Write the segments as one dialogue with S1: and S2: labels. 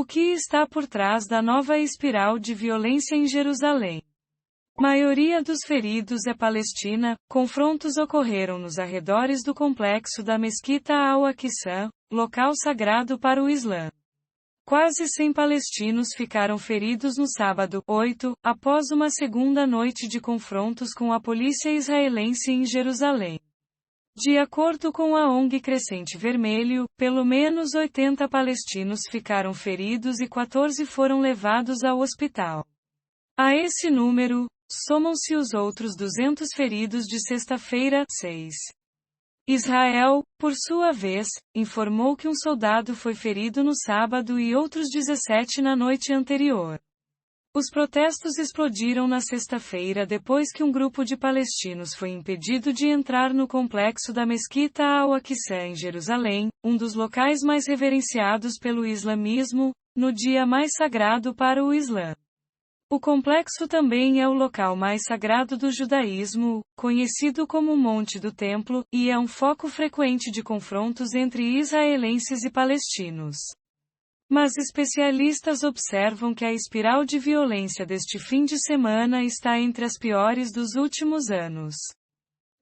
S1: O que está por trás da nova espiral de violência em Jerusalém? Maioria dos feridos é palestina. Confrontos ocorreram nos arredores do complexo da Mesquita Al-Aqsa, local sagrado para o Islã. Quase 100 palestinos ficaram feridos no sábado, 8, após uma segunda noite de confrontos com a polícia israelense em Jerusalém. De acordo com a ONG Crescente Vermelho, pelo menos 80 palestinos ficaram feridos e 14 foram levados ao hospital. A esse número, somam-se os outros 200 feridos de sexta-feira, 6. Israel, por sua vez, informou que um soldado foi ferido no sábado e outros 17 na noite anterior. Os protestos explodiram na sexta-feira depois que um grupo de palestinos foi impedido de entrar no complexo da Mesquita Al-Aqsa em Jerusalém, um dos locais mais reverenciados pelo islamismo, no dia mais sagrado para o Islã. O complexo também é o local mais sagrado do judaísmo, conhecido como Monte do Templo, e é um foco frequente de confrontos entre israelenses e palestinos. Mas especialistas observam que a espiral de violência deste fim de semana está entre as piores dos últimos anos.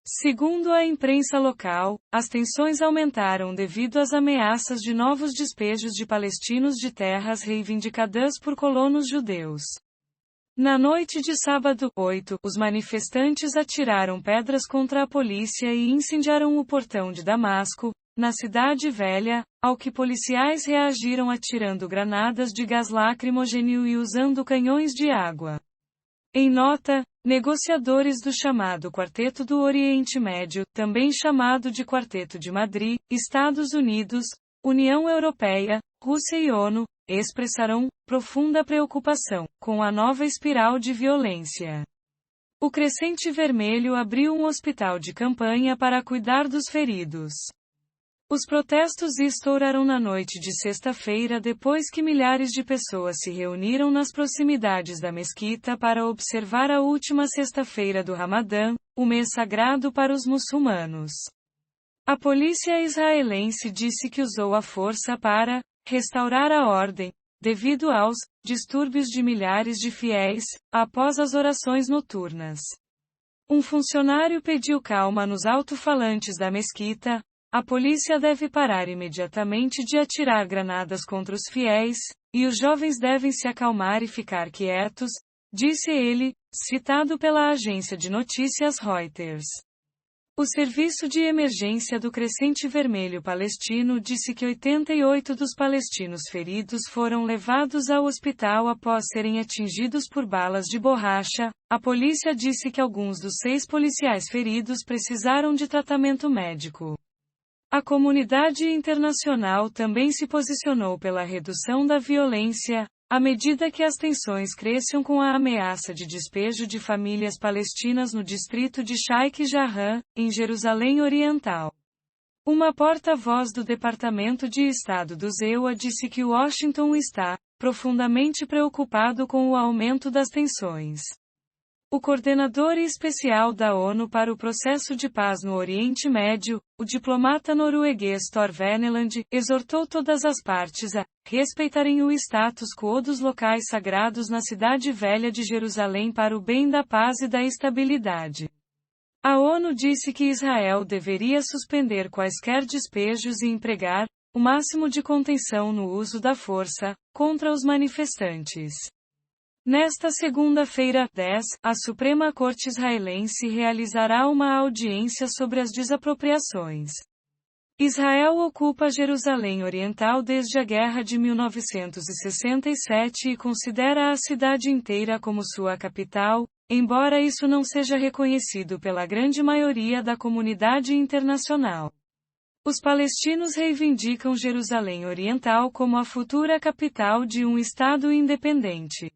S1: Segundo a imprensa local, as tensões aumentaram devido às ameaças de novos despejos de palestinos de terras reivindicadas por colonos judeus. Na noite de sábado, 8, os manifestantes atiraram pedras contra a polícia e incendiaram o portão de Damasco, na Cidade Velha, ao que policiais reagiram atirando granadas de gás lacrimogêneo e usando canhões de água. Em nota, negociadores do chamado Quarteto do Oriente Médio, também chamado de Quarteto de Madrid, Estados Unidos, União Europeia, Rússia e ONU, expressaram profunda preocupação com a nova espiral de violência. O Crescente Vermelho abriu um hospital de campanha para cuidar dos feridos. Os protestos estouraram na noite de sexta-feira depois que milhares de pessoas se reuniram nas proximidades da mesquita para observar a última sexta-feira do Ramadã, o mês sagrado para os muçulmanos. A polícia israelense disse que usou a força para restaurar a ordem, devido aos distúrbios de milhares de fiéis, após as orações noturnas. Um funcionário pediu calma nos alto-falantes da mesquita. A polícia deve parar imediatamente de atirar granadas contra os fiéis, e os jovens devem se acalmar e ficar quietos, disse ele, citado pela agência de notícias Reuters. O Serviço de Emergência do Crescente Vermelho Palestino disse que 88 dos palestinos feridos foram levados ao hospital após serem atingidos por balas de borracha. A polícia disse que alguns dos 6 policiais feridos precisaram de tratamento médico. A comunidade internacional também se posicionou pela redução da violência, à medida que as tensões cresciam com a ameaça de despejo de famílias palestinas no distrito de Sheikh Jarrah, em Jerusalém Oriental. Uma porta-voz do Departamento de Estado do ZEUA disse que Washington está profundamente preocupado com o aumento das tensões. O coordenador especial da ONU para o processo de paz no Oriente Médio, o diplomata norueguês Thor Veneland, exortou todas as partes a respeitarem o status quo dos locais sagrados na Cidade Velha de Jerusalém para o bem da paz e da estabilidade. A ONU disse que Israel deveria suspender quaisquer despejos e empregar o máximo de contenção no uso da força contra os manifestantes. Nesta segunda-feira, 10, a Suprema Corte Israelense realizará uma audiência sobre as desapropriações. Israel ocupa Jerusalém Oriental desde a Guerra de 1967 e considera a cidade inteira como sua capital, embora isso não seja reconhecido pela grande maioria da comunidade internacional. Os palestinos reivindicam Jerusalém Oriental como a futura capital de um Estado independente.